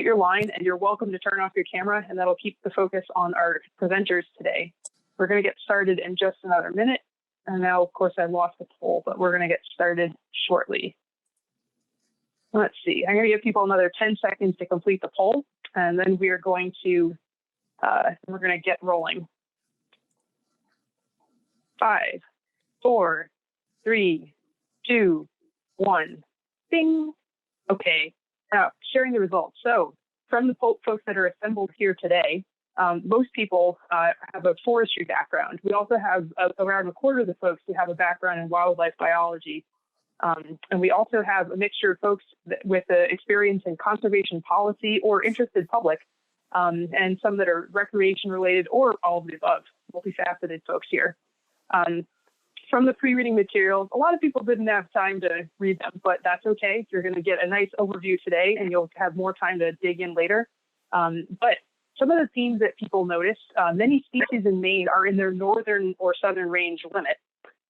unmute your line and you're welcome to turn off your camera, and that'll keep the focus on our presenters today. We're going to get started in just another minute. And now, of course, I lost the poll, but we're going to get started shortly. Let's see. I'm going to give people another 10 seconds to complete the poll, and then we are going to get rolling. 5, 4, 3, 2, 1. Bing. Okay. Now, sharing the results. So, from the folks that are assembled here today, most people have a forestry background. We also have around a quarter of the folks who have a background in wildlife biology. And we also have a mixture of folks with experience in conservation policy or interested public, and some that are recreation related or all of the above, multifaceted folks here. From the pre-reading materials, a lot of people didn't have time to read them, but that's okay. You're going to get a nice overview today, and you'll have more time to dig in later. But some of the themes that people noticed, many species in Maine are in their northern or southern range limit.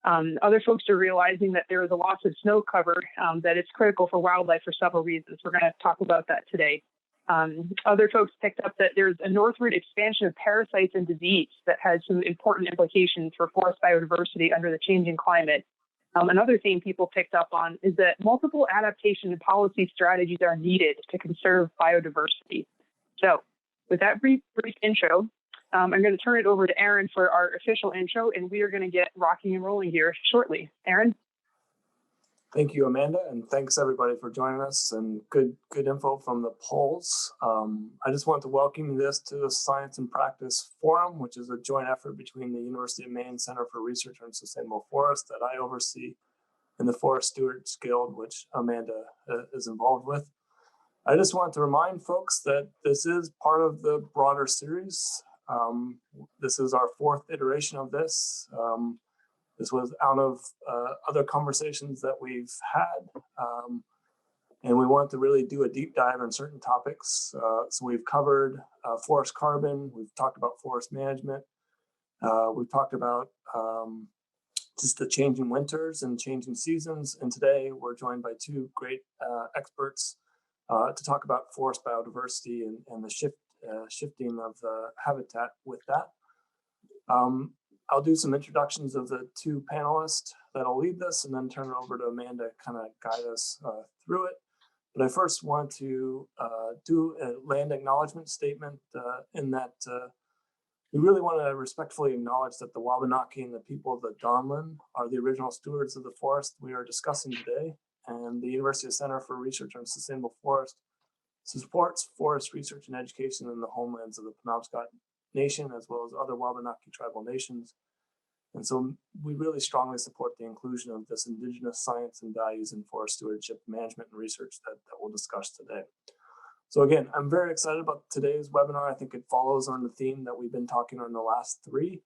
Other folks are realizing that there is a loss of snow cover that is critical for wildlife for several reasons. We're going to talk about that today. Other folks picked up that there's a northward expansion of parasites and disease that has some important implications for forest biodiversity under the changing climate. Another theme people picked up on is that multiple adaptation and policy strategies are needed to conserve biodiversity. So with that brief intro, I'm going to turn it over to Erin for our official intro, and we are going to get rocking and rolling here shortly. Erin? Thank you, Amanda, and thanks everybody for joining us, and good info from the polls. I just want to welcome this to the Science and Practice Forum, which is a joint effort between the University of Maine Center for Research on Sustainable Forests that I oversee, and the Forest Stewards Guild, which Amanda is involved with. I just want to remind folks that this is part of the broader series. This is our 4th iteration of this. This was out of other conversations that we've had, and we want to really do a deep dive on certain topics. So we've covered forest carbon, we've talked about forest management, we've talked about just the changing winters and changing seasons, and today we're joined by 2 great experts to talk about forest biodiversity and the shifting of the habitat with that. I'll do some introductions of the 2 panelists that'll lead this, and then turn it over to Amanda to kind of guide us through it. But I first want to do a land acknowledgement statement in that we really want to respectfully acknowledge that the Wabanaki and the people of the Donlin are the original stewards of the forest we are discussing today, and the University Center for Research on Sustainable Forest supports forest research and education in the homelands of the Penobscot Nation, as well as other Wabanaki tribal nations. And so we really strongly support the inclusion of this indigenous science and values in forest stewardship, management, and research that we'll discuss today. So again, I'm very excited about today's webinar. I think it follows on the theme that we've been talking on the last 3.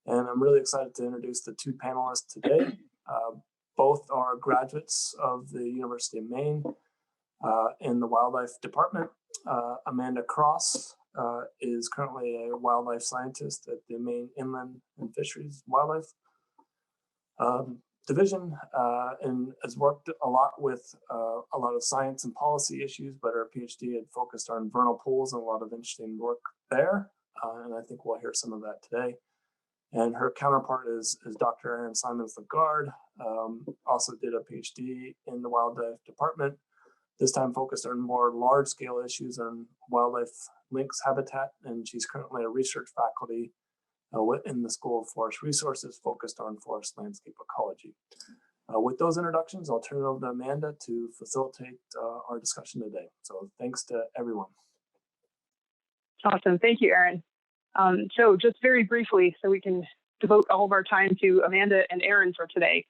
And I'm really excited to introduce the 2 panelists today. Both are graduates of the University of Maine in the wildlife department. Amanda Cross is currently a wildlife scientist at the Maine Inland and Fisheries Wildlife Division, and has worked a lot with a lot of science and policy issues, but her PhD had focused on vernal pools and a lot of interesting work there, and I think we'll hear some of that today. And her counterpart is Dr. Erin Simons-Legaard, also did a PhD in the wildlife department, this time focused on more large-scale issues on wildlife lynx habitat, and she's currently a research faculty in the School of Forest Resources focused on forest landscape ecology. With those introductions, I'll turn it over to Amanda to facilitate our discussion today. So thanks to everyone. Awesome. Thank you, Erin. So just very briefly, so we can devote all of our time to Amanda and Erin for today.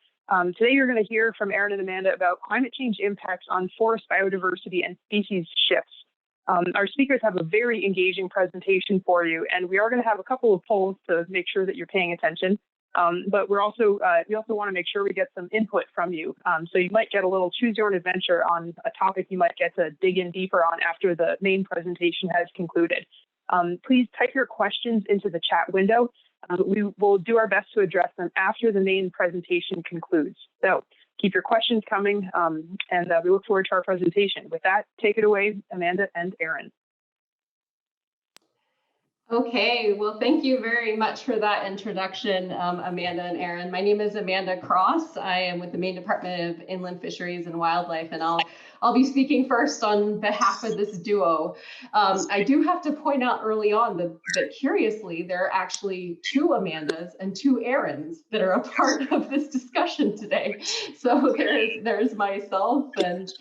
Today, you're going to hear from Erin and Amanda about climate change impacts on forest biodiversity and species shifts. Our speakers have a very engaging presentation for you, and we are going to have a couple of polls to make sure that you're paying attention. But we also want to make sure we get some input from you. So you might get a little choose your own adventure on a topic you might get to dig in deeper on after the main presentation has concluded. Please type your questions into the chat window. We will do our best to address them after the main presentation concludes. So keep your questions coming, and we look forward to our presentation. With that, take it away, Amanda and Erin. Okay, well, thank you very much for that introduction, Amanda and Erin. My name is Amanda Cross. I am with the Maine Department of Inland Fisheries and Wildlife, and I'll be speaking first on behalf of this duo. I do have to point out early on that curiously, there are actually two Amandas and two Erins that are a part of this discussion today. So there's myself and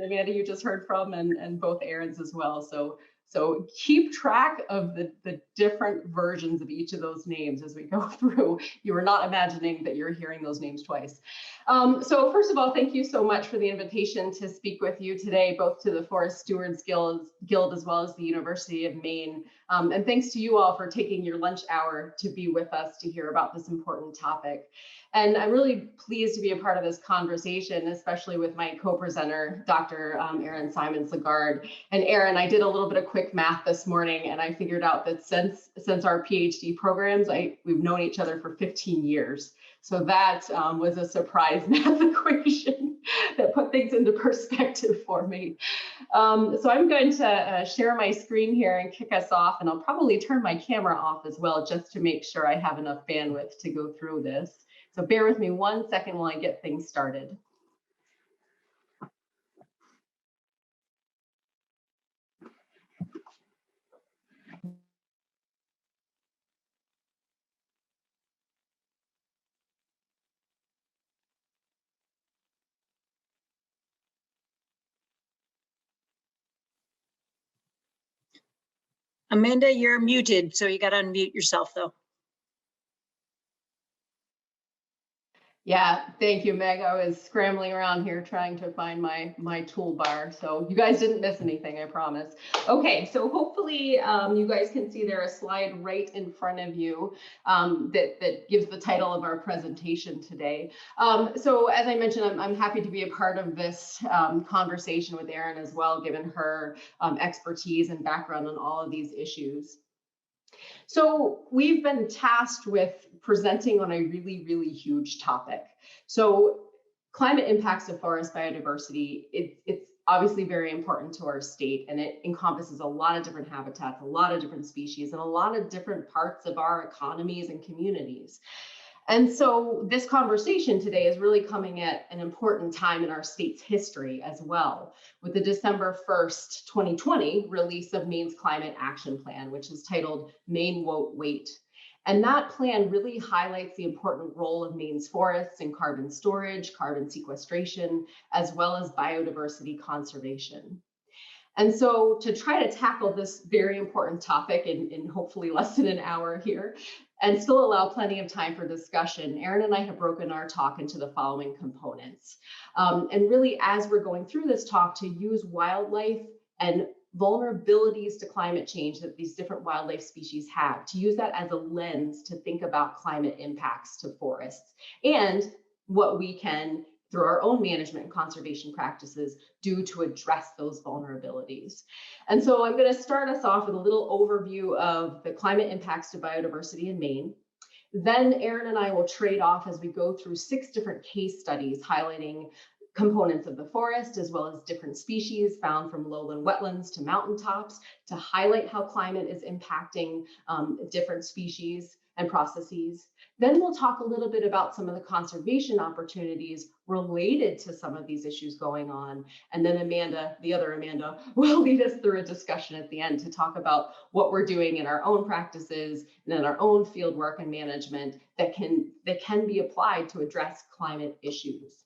Amanda you just heard from, and both Erins as well. So keep track of the different versions of each of those names as we go through. You are not imagining that you're hearing those names twice. So first of all, thank you so much for the invitation to speak with you today, both to the Forest Stewards Guild as well as the University of Maine. And thanks to you all for taking your lunch hour to be with us to hear about this important topic. And I'm really pleased to be a part of this conversation, especially with my co-presenter, Dr. Erin Simons-Legaard. And Erin, I did a little bit of quick math this morning, and I figured out that since our PhD programs, we've known each other for 15 years. So that was a surprise math equation that put things into perspective for me. So I'm going to share my screen here and kick us off, and I'll probably turn my camera off as well, just to make sure I have enough bandwidth to go through this. So bear with me 1 second while I get things started. Amanda, you're muted, so you got to unmute yourself though. Yeah, thank you, Meg. I was scrambling around here trying to find my toolbar. So you guys didn't miss anything, I promise. Okay, so hopefully you guys can see there a slide right in front of you that gives the title of our presentation today. So as I mentioned, I'm happy to be a part of this conversation with Erin as well, given her expertise and background on all of these issues. So we've been tasked with presenting on a really, really huge topic. So climate impacts of forest biodiversity, it's obviously very important to our state, and it encompasses a lot of different habitats, a lot of different species, and a lot of different parts of our economies and communities. And so this conversation today is really coming at an important time in our state's history as well, with the December 1st, 2020 release of Maine's Climate Action Plan, which is titled Maine Won't Wait. And that plan really highlights the important role of Maine's forests in carbon storage, carbon sequestration, as well as biodiversity conservation. And so to try to tackle this very important topic in hopefully less than an hour here, and still allow plenty of time for discussion, Erin and I have broken our talk into the following components. And really, as we're going through this talk, to use wildlife and vulnerabilities to climate change that these different wildlife species have, to use that as a lens to think about climate impacts to forests and what we can, through our own management and conservation practices, do to address those vulnerabilities. And so I'm going to start us off with a little overview of the climate impacts to biodiversity in Maine. Then Erin and I will trade off as we go through 6 different case studies highlighting components of the forest, as well as different species found from lowland wetlands to mountaintops, to highlight how climate is impacting different species and processes. Then we'll talk a little bit about some of the conservation opportunities related to some of these issues going on. And then Amanda, the other Amanda, will lead us through a discussion at the end to talk about what we're doing in our own practices and in our own field work and management that can be applied to address climate issues.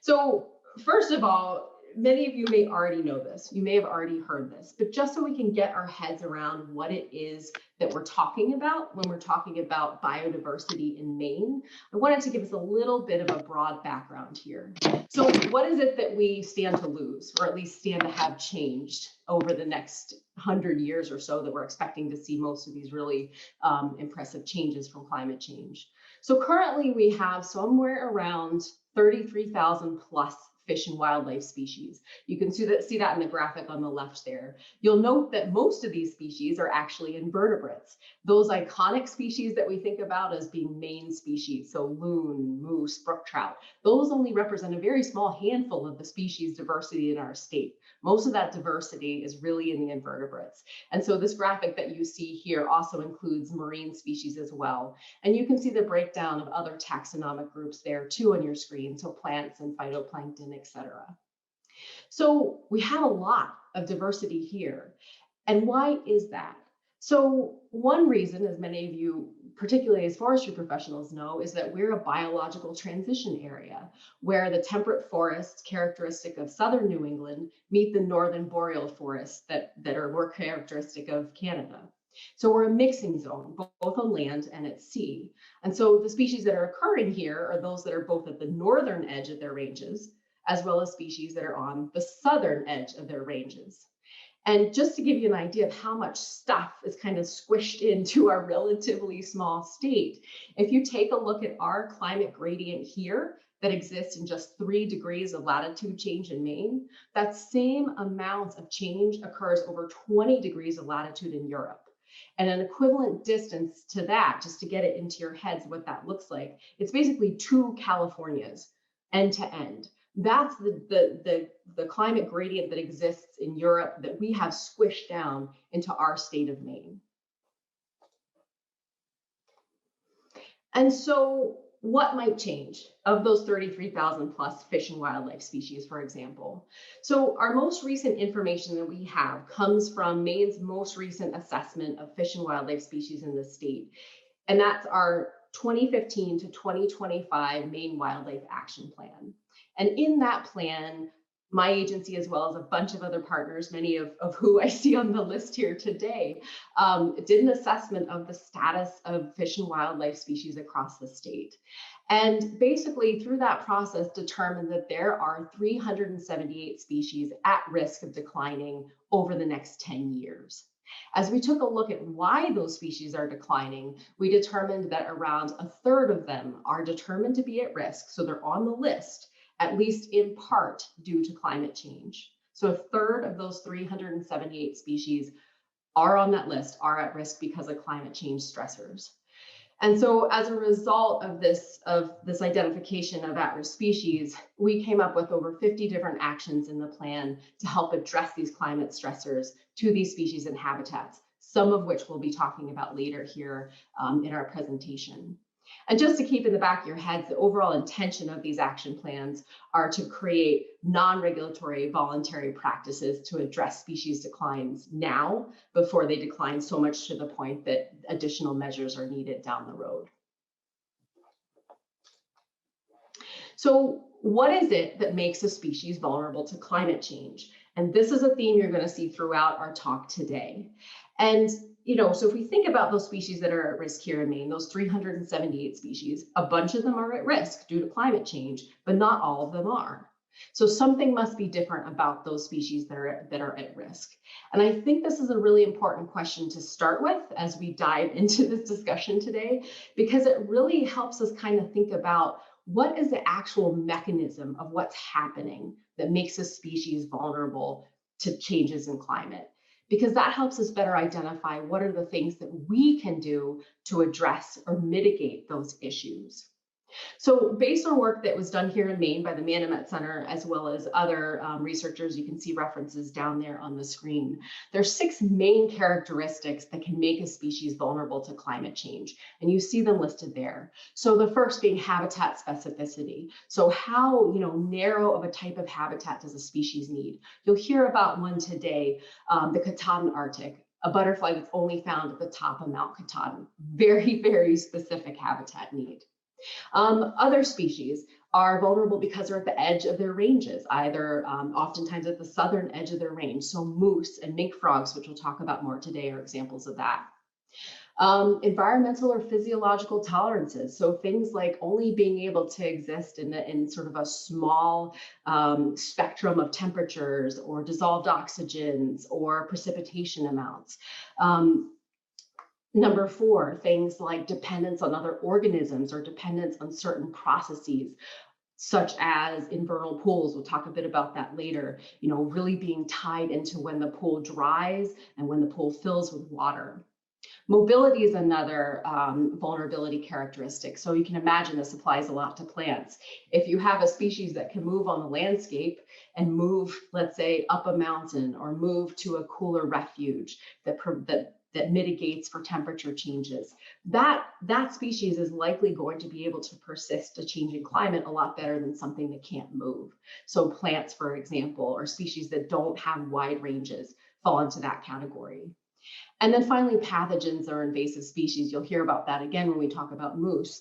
So first of all, many of you may already know this, you may have already heard this, but just so we can get our heads around what it is that we're talking about when we're talking about biodiversity in Maine, I wanted to give us a little bit of a broad background here. So what is it that we stand to lose, or at least stand to have changed over the next 100 years or so that we're expecting to see most of these really impressive changes from climate change? So currently we have somewhere around 33,000 plus fish and wildlife species. You can see that in the graphic on the left there. You'll note that most of these species are actually invertebrates. Those iconic species that we think about as being Maine species, so loon, moose, brook trout, those only represent a very small handful of the species diversity in our state. Most of that diversity is really in the invertebrates. And so this graphic that you see here also includes marine species as well. And you can see the breakdown of other taxonomic groups there too on your screen, so plants and phytoplankton, etc. So we have a lot of diversity here. And why is that? So one reason, as many of you, particularly as forestry professionals, know, is that we're a biological transition area where the temperate forests characteristic of southern New England meet the northern boreal forests that are more characteristic of Canada. So we're a mixing zone, both on land and at sea. And so the species that are occurring here are those that are both at the northern edge of their ranges, as well as species that are on the southern edge of their ranges. And just to give you an idea of how much stuff is kind of squished into our relatively small state, if you take a look at our climate gradient here that exists in just 3 degrees of latitude change in Maine, that same amount of change occurs over 20 degrees of latitude in Europe. And an equivalent distance to that, just to get it into your heads what that looks like, it's basically 2 Californias end to end. That's the climate gradient that exists in Europe that we have squished down into our state of Maine. And so what might change of those 33,000 plus fish and wildlife species, for example? So our most recent information that we have comes from Maine's most recent assessment of fish and wildlife species in the state. And that's our 2015 to 2025 Maine Wildlife Action Plan. And in that plan, my agency, as well as a bunch of other partners, many of who I see on the list here today, did an assessment of the status of fish and wildlife species across the state. And basically through that process determined that there are 378 species at risk of declining over the next 10 years. As we took a look at why those species are declining, we determined that around a third of them are determined to be at risk, so they're on the list, at least in part due to climate change. So a third of those 378 species are on that list, are at risk because of climate change stressors. And so as a result of this identification of at-risk species, we came up with over 50 different actions in the plan to help address these climate stressors to these species and habitats, some of which we'll be talking about later here in our presentation. And just to keep in the back of your heads, the overall intention of these action plans are to create non-regulatory voluntary practices to address species declines now before they decline so much to the point that additional measures are needed down the road. So what is it that makes a species vulnerable to climate change? And this is a theme you're going to see throughout our talk today. And so if we think about those species that are at risk here in Maine, those 378 species, a bunch of them are at risk due to climate change, but not all of them are. So something must be different about those species that are at risk. And I think this is a really important question to start with as we dive into this discussion today, because it really helps us kind of think about what is the actual mechanism of what's happening that makes a species vulnerable to changes in climate. Because that helps us better identify what are the things that we can do to address or mitigate those issues. So based on work that was done here in Maine by the Manomet Center, as well as other researchers, you can see references down there on the screen. There's 6 main characteristics that can make a species vulnerable to climate change, and you see them listed there. So the first being habitat specificity. So how narrow of a type of habitat does a species need? You'll hear about one today, the Katahdin Arctic, a butterfly that's only found at the top of Mount Katahdin. Very, very specific habitat need. Other species are vulnerable because they're at the edge of their ranges, either oftentimes at the southern edge of their range. So moose and mink frogs, which we'll talk about more today, are examples of that. Environmental or physiological tolerances. So things like only being able to exist in sort of a small spectrum of temperatures or dissolved oxygens or precipitation amounts. Number 4, things like dependence on other organisms or dependence on certain processes. such as in vernal pools. We'll talk a bit about that later, you know, really being tied into when the pool dries and when the pool fills with water. Mobility is another vulnerability characteristic. So you can imagine this applies a lot to plants. If you have a species that can move on the landscape and move, let's say, up a mountain or move to a cooler refuge that mitigates for temperature changes, that species is likely going to be able to persist a changing climate a lot better than something that can't move. So plants, for example, or species that don't have wide ranges fall into that category. And then finally, pathogens or invasive species. You'll hear about that again when we talk about moose.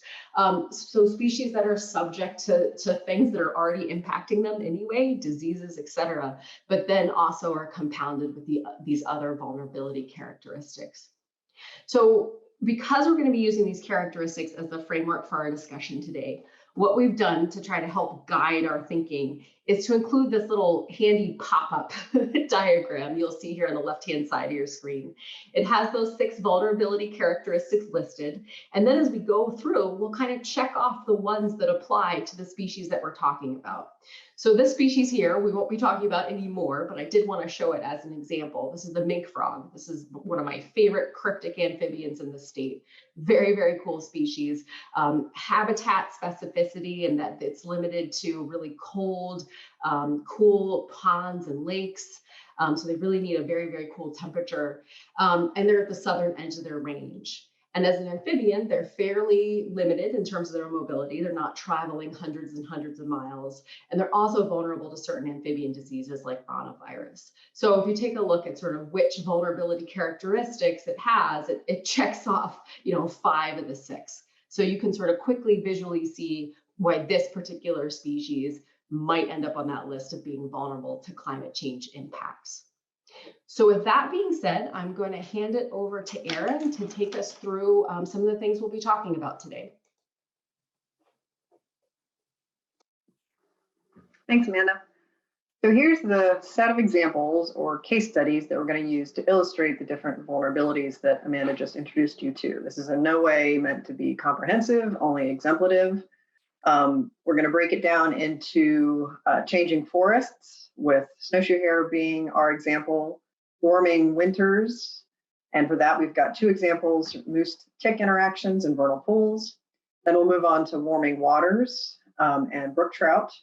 So species that are subject to things that are already impacting them anyway, diseases, et cetera, but then also are compounded with these other vulnerability characteristics. So because we're going to be using these characteristics as the framework for our discussion today, what we've done to try to help guide our thinking is to include this little handy pop-up diagram you'll see here on the left-hand side of your screen. It has those 6 vulnerability characteristics listed. And then as we go through, we'll kind of check off the ones that apply to the species that we're talking about. So this species here, we won't be talking about anymore, but I did want to show it as an example. This is the mink frog. This is one of my favorite cryptic amphibians in the state. Very, very cool species. Habitat specificity, and that it's limited to really cold, cool ponds and lakes. So they really need a very, very cool temperature. And they're at the southern edge of their range. And as an amphibian, they're fairly limited in terms of their mobility. They're not traveling hundreds and hundreds of miles. And they're also vulnerable to certain amphibian diseases like rhinovirus. So if you take a look at sort of which vulnerability characteristics it has, it checks off, 5 of the 6. So you can sort of quickly visually see why this particular species might end up on that list of being vulnerable to climate change impacts. So with that being said, I'm going to hand it over to Erin to take us through some of the things we'll be talking about today. Thanks, Amanda. So here's the set of examples or case studies that we're going to use to illustrate the different vulnerabilities that Amanda just introduced you to. This is in no way meant to be comprehensive, only exemplative. We're going to break it down into changing forests, with snowshoe hare being our example, warming winters, and for that we've got 2 examples, moose-tick interactions in vernal pools. Then we'll move on to warming waters and brook trout,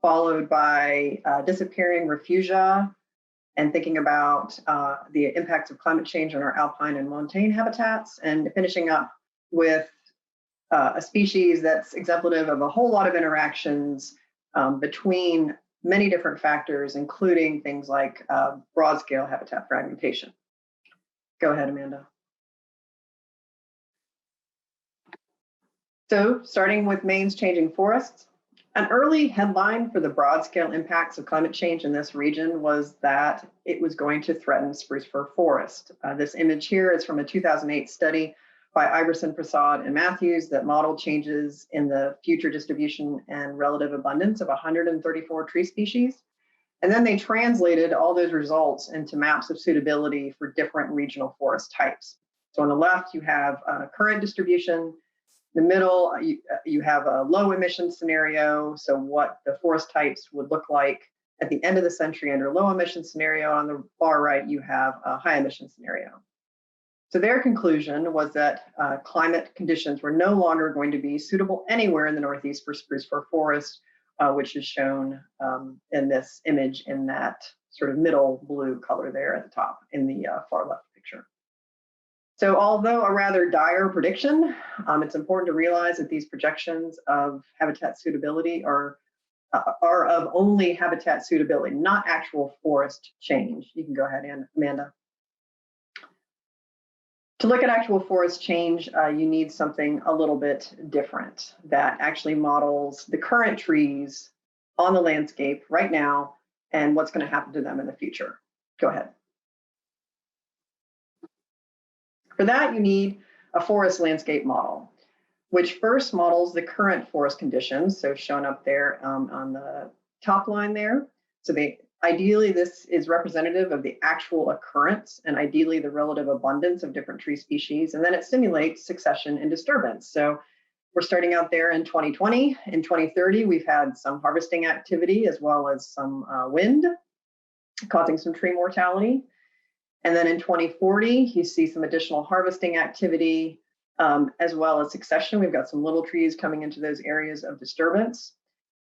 followed by disappearing refugia and thinking about the impacts of climate change on our alpine and montane habitats, and finishing up with a species that's exemplative of a whole lot of interactions between many different factors, including things like broad-scale habitat fragmentation. Go ahead, Amanda. So, starting with Maine's changing forests, an early headline for the broad-scale impacts of climate change in this region was that it was going to threaten spruce-fir forest. This image here is from a 2008 study by Iverson, Prasad, and Matthews that modeled changes in the future distribution and relative abundance of 134 tree species. And then they translated all those results into maps of suitability for different regional forest types. So on the left, you have current distribution. In the middle, you have a low emission scenario, so what the forest types would look like at the end of the century under low emission scenario. On the far right, you have a high emission scenario. So their conclusion was that climate conditions were no longer going to be suitable anywhere in the Northeast for spruce-fir forest, which is shown in this image in that sort of middle blue color there at the top in the far left picture. So although a rather dire prediction, it's important to realize that these projections of habitat suitability are of only habitat suitability, not actual forest change. You can go ahead, Amanda. To look at actual forest change, you need something a little bit different that actually models the current trees on the landscape right now and what's going to happen to them in the future. Go ahead. For that, you need a forest landscape model, which first models the current forest conditions, so shown up there on the top line there. So ideally, this is representative of the actual occurrence and ideally the relative abundance of different tree species. And then it simulates succession and disturbance. So We're starting out there in 2020. In 2030, we've had some harvesting activity as well as some wind causing some tree mortality. And then in 2040, you see some additional harvesting activity as well as succession. We've got some little trees coming into those areas of disturbance.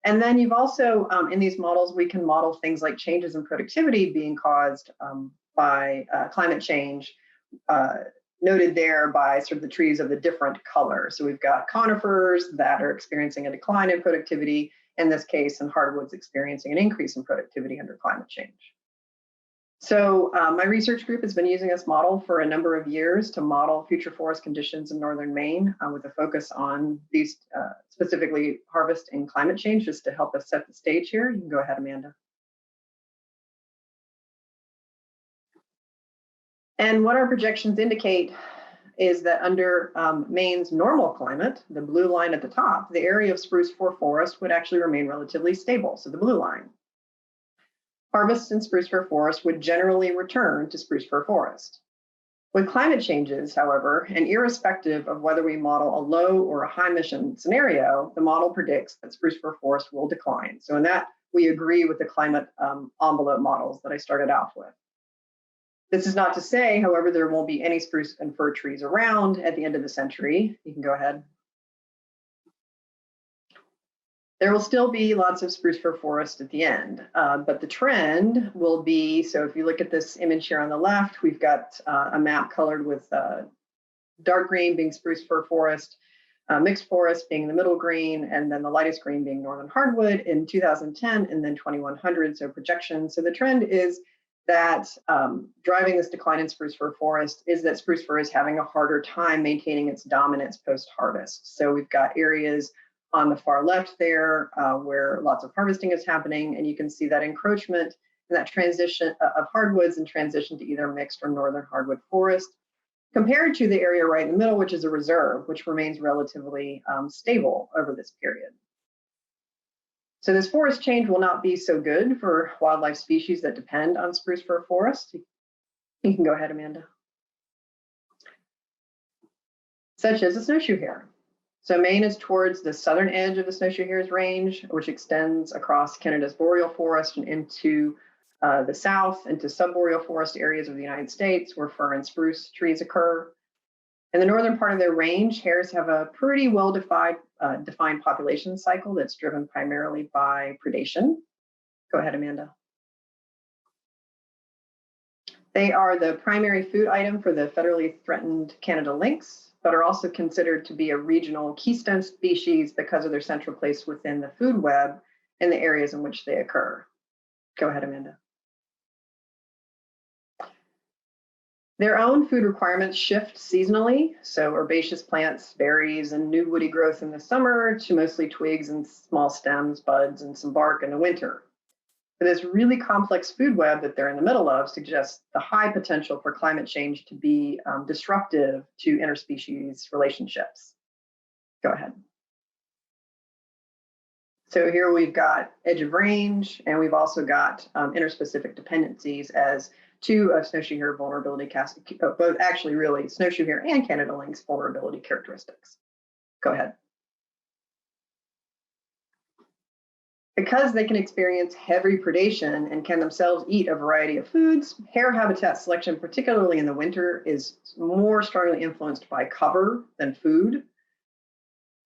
And then you've also, in these models, we can model things like changes in productivity being caused by climate change, noted there by sort of the trees of the different color. So we've got conifers that are experiencing a decline in productivity, in this case, and hardwoods experiencing an increase in productivity under climate change. So my research group has been using this model for a number of years to model future forest conditions in northern Maine with a focus on these specifically harvest and climate change, just to help us set the stage here. You can go ahead, Amanda. And what our projections indicate is that under Maine's normal climate, the blue line at the top, the area of spruce-fir forest would actually remain relatively stable, so the blue line. Harvests in spruce-fir forest would generally return to spruce-fir forest. With climate changes, however, and irrespective of whether we model a low or a high emission scenario, the model predicts that spruce-fir forest will decline. So in that, we agree with the climate envelope models that I started off with. This is not to say, however, there won't be any spruce and fir trees around at the end of the century. You can go ahead. There will still be lots of spruce-fir forest at the end, but the trend will be, so if you look at this image here on the left, we've got a map colored with dark green being spruce-fir forest, mixed forest being the middle green, and then the lightest green being northern hardwood in 2010 and then 2100, so projections. So the trend is that driving this decline in spruce-fir forest is that spruce-fir is having a harder time maintaining its dominance post-harvest. So we've got areas on the far left there where lots of harvesting is happening, and you can see that encroachment and that transition of hardwoods and transition to either mixed or northern hardwood forest, compared to the area right in the middle, which is a reserve, which remains relatively stable over this period. So this forest change will not be so good for wildlife species that depend on spruce-fir forest. You can go ahead, Amanda. Such as the snowshoe hare. So Maine is towards the southern edge of the snowshoe hare's range, which extends across Canada's boreal forest and into the south, into subboreal forest areas of the United States where fir and spruce trees occur. In the northern part of their range, hares have a pretty well-defined population cycle that's driven primarily by predation. Go ahead, Amanda. They are the primary food item for the federally threatened Canada lynx, but are also considered to be a regional keystone species because of their central place within the food web in the areas in which they occur. Go ahead, Amanda. Their own food requirements shift seasonally, so herbaceous plants, berries, and new woody growth in the summer to mostly twigs and small stems, buds, and some bark in the winter. But this really complex food web that they're in the middle of suggests the high potential for climate change to be disruptive to interspecies relationships. Go ahead. So here we've got edge of range, and we've also got interspecific dependencies as two of snowshoe hare vulnerability, both actually really snowshoe hare and Canada lynx vulnerability characteristics. Go ahead. Because they can experience heavy predation and can themselves eat a variety of foods, hare habitat selection, particularly in the winter, is more strongly influenced by cover than food.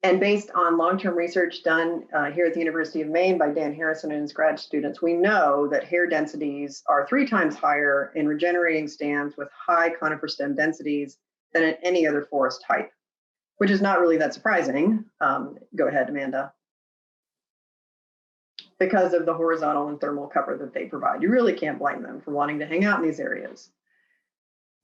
And based on long-term research done here at the University of Maine by Dan Harrison and his grad students, we know that hare densities are 3 times higher in regenerating stands with high conifer stem densities than in any other forest type, which is not really that surprising. Go ahead, Amanda. Because of the horizontal and thermal cover that they provide. You really can't blame them for wanting to hang out in these areas.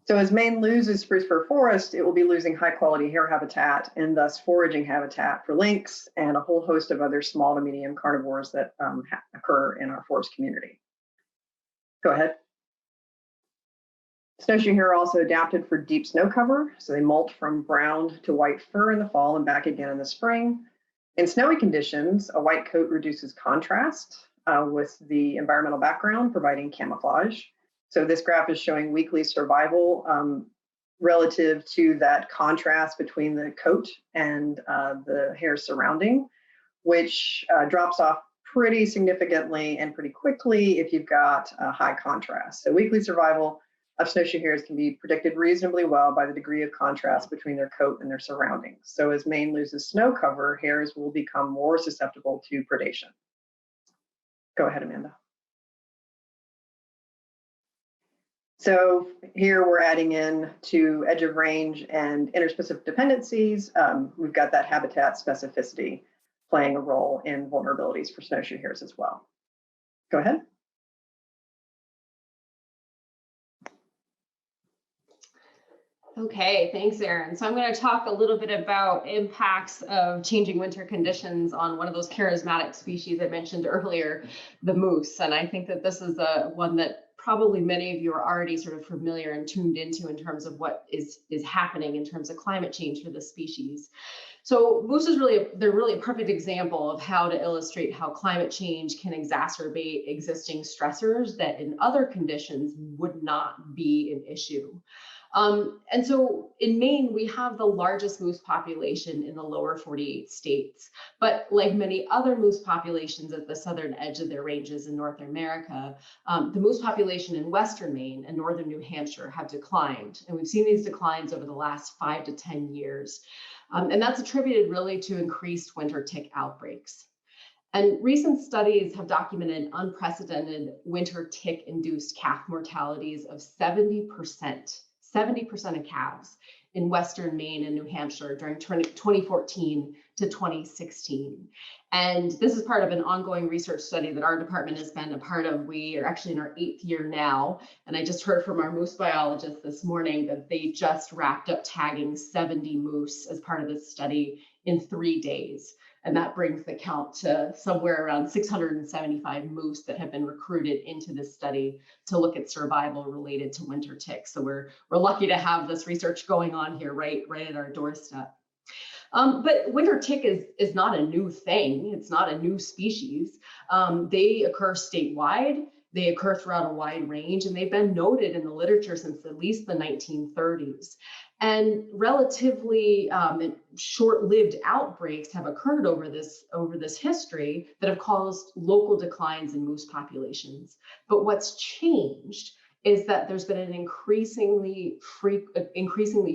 So as Maine loses spruce-fir forest, it will be losing high-quality hare habitat and thus foraging habitat for lynx and a whole host of other small to medium carnivores that occur in our forest community. Go ahead. Snowshoe hare are also adapted for deep snow cover, so they molt from brown to white fur in the fall and back again in the spring. In snowy conditions, a white coat reduces contrast with the environmental background, providing camouflage. So this graph is showing weekly survival relative to that contrast between the coat and the hair surrounding, which drops off pretty significantly and pretty quickly if you've got a high contrast. So weekly survival of snowshoe hares can be predicted reasonably well by the degree of contrast between their coat and their surroundings. So as Maine loses snow cover, hares will become more susceptible to predation. Go ahead, Amanda. So here we're adding in to edge of range and interspecific dependencies. We've got that habitat specificity playing a role in vulnerabilities for snowshoe hares as well. Go ahead. Okay, thanks, Erin. So I'm going to talk a little bit about impacts of changing winter conditions on one of those charismatic species I mentioned earlier, the moose. And I think that this is one that probably many of you are already sort of familiar and tuned into in terms of what is happening in terms of climate change for this species. So moose is they're really a perfect example of how to illustrate how climate change can exacerbate existing stressors that in other conditions would not be an issue. And so in Maine, we have the largest moose population in the lower 48 states. But like many other moose populations at the southern edge of their ranges in North America, the moose population in western Maine and northern New Hampshire have declined. And we've seen these declines over the last 5 to 10 years. And that's attributed really to increased winter tick outbreaks. And recent studies have documented unprecedented winter tick-induced calf mortalities of 70% of calves in western Maine and New Hampshire during 2014 to 2016. And this is part of an ongoing research study that our department has been a part of. We are actually in our 8th year now. And I just heard from our moose biologist this morning that they just wrapped up tagging 70 moose as part of this study in 3 days. And that brings the count to somewhere around 675 moose that have been recruited into this study to look at survival related to winter ticks. So we're lucky to have this research going on here right at our doorstep. But winter tick is not a new thing. It's not a new species. They occur statewide. They occur throughout a wide range, and they've been noted in the literature since at least the 1930s. And relatively short-lived outbreaks have occurred over this history that have caused local declines in moose populations. But what's changed is that there's been an increasingly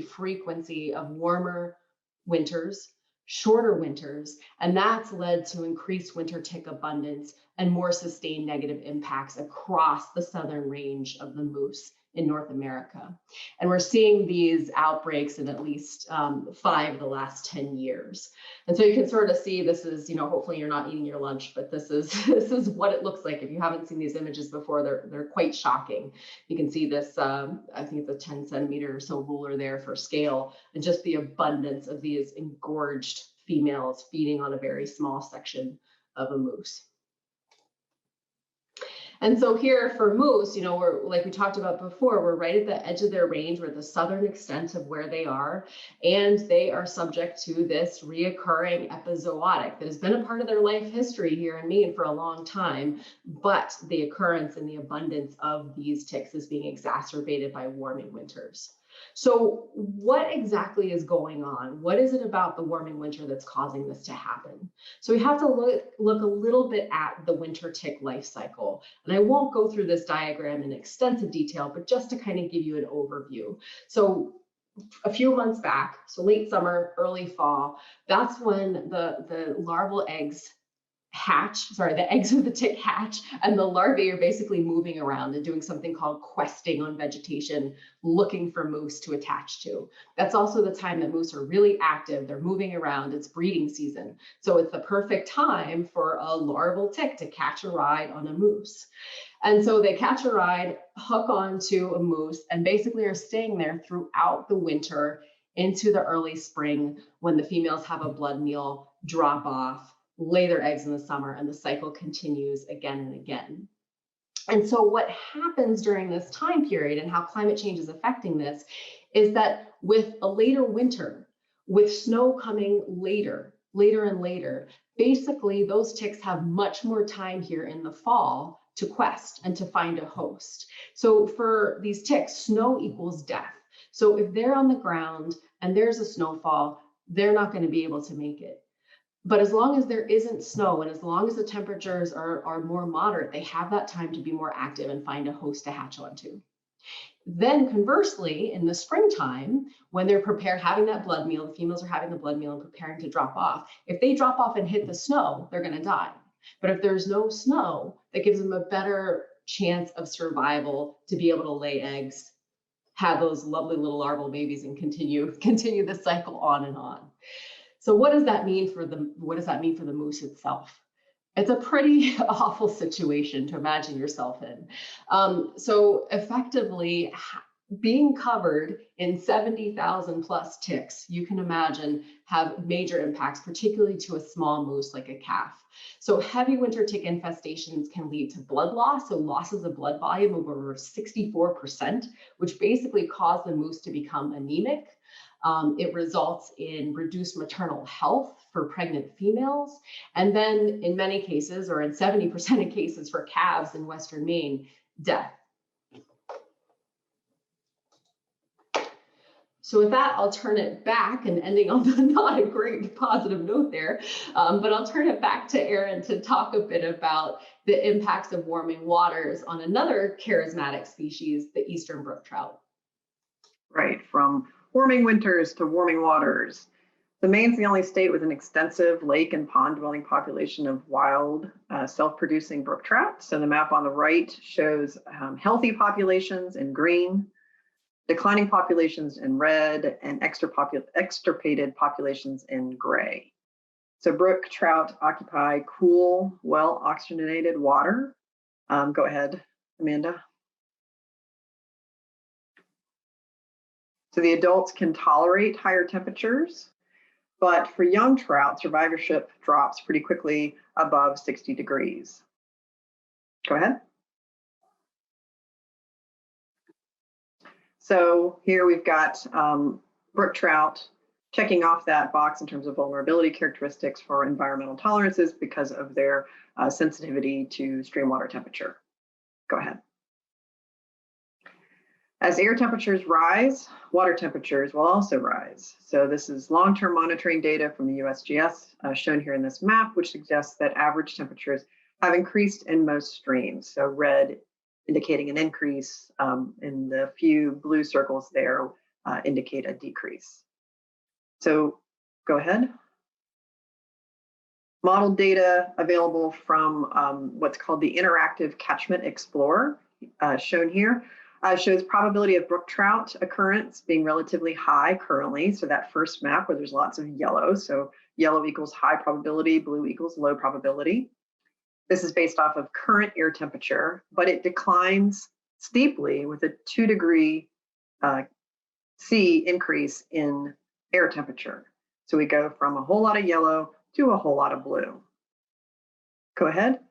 frequency of warmer winters, shorter winters, and that's led to increased winter tick abundance and more sustained negative impacts across the southern range of the moose in North America. And we're seeing these outbreaks in at least 5 of the last 10 years. And so you can sort of see this is, hopefully you're not eating your lunch, but this is what it looks like. If you haven't seen these images before, they're quite shocking. You can see this, I think it's a 10 centimeter or so ruler there for scale, and just the abundance of these engorged females feeding on a very small section of a moose. And so here for moose, we're, like we talked about before, we're right at the edge of their range. We're at the southern extent of where they are, and they are subject to this reoccurring epizootic that has been a part of their life history here in Maine for a long time, but the occurrence and the abundance of these ticks is being exacerbated by warming winters. So what exactly is going on? What is it about the warming winter that's causing this to happen? So we have to look a little bit at the winter tick life cycle. And I won't go through this diagram in extensive detail, but just to kind of give you an overview. So a few months back, so late summer, early fall, that's when the larval eggs the eggs of the tick hatch, and the larvae are basically moving around and doing something called questing on vegetation, looking for moose to attach to. That's also the time that moose are really active. They're moving around. It's breeding season. So it's the perfect time for a larval tick to catch a ride on a moose. And so they catch a ride, hook onto a moose, and basically are staying there throughout the winter into the early spring when the females have a blood meal, drop off, lay their eggs in the summer, and the cycle continues again and again. And so what happens during this time period and how climate change is affecting this is that with a later winter, with snow coming later and later, basically those ticks have much more time here in the fall to quest and to find a host. So for these ticks, snow equals death. So if they're on the ground and there's a snowfall, they're not going to be able to make it. But as long as there isn't snow and as long as the temperatures are more moderate, they have that time to be more active and find a host to hatch onto. Then conversely, in the springtime, when they're prepared, having that blood meal, the females are having the blood meal and preparing to drop off. If they drop off and hit the snow, they're going to die. But if there's no snow, that gives them a better chance of survival to be able to lay eggs, have those lovely little larval babies, and continue the cycle on and on. So what does that mean for the moose itself? It's a pretty awful situation to imagine yourself in. So effectively, being covered in 70,000 plus ticks, you can imagine, have major impacts, particularly to a small moose like a calf. So heavy winter tick infestations can lead to blood loss, so losses of blood volume of over 64%, which basically cause the moose to become anemic. It results in reduced maternal health for pregnant females. And then in many cases, or in 70% of cases for calves in Western Maine, death. So with that, I'll turn it back, and ending on not a great positive note there, but I'll turn it back to Erin to talk a bit about the impacts of warming waters on another charismatic species, the eastern brook trout. Right, from warming winters to warming waters. The Maine's the only state with an extensive lake and pond dwelling population of wild self-producing brook trout. So the map on the right shows healthy populations in green, declining populations in red, and extirpated populations in gray. So brook trout occupy cool, well-oxygenated water. Go ahead, Amanda. So the adults can tolerate higher temperatures, but for young trout, survivorship drops pretty quickly above 60 degrees. Go ahead. So here we've got brook trout checking off that box in terms of vulnerability characteristics for environmental tolerances because of their sensitivity to stream water temperature. Go ahead. As air temperatures rise, water temperatures will also rise. So this is long-term monitoring data from the USGS shown here in this map, which suggests that average temperatures have increased in most streams. So red indicating an increase, in the few blue circles there indicate a decrease. So go ahead. Model data available from what's called the Interactive Catchment Explorer, shown here. Shows probability of brook trout occurrence being relatively high currently. So that first map where there's lots of yellow. So yellow equals high probability, blue equals low probability. This is based off of current air temperature, but it declines steeply with a 2 C increase in air temperature. So we go from a whole lot of yellow to a whole lot of blue. Go ahead.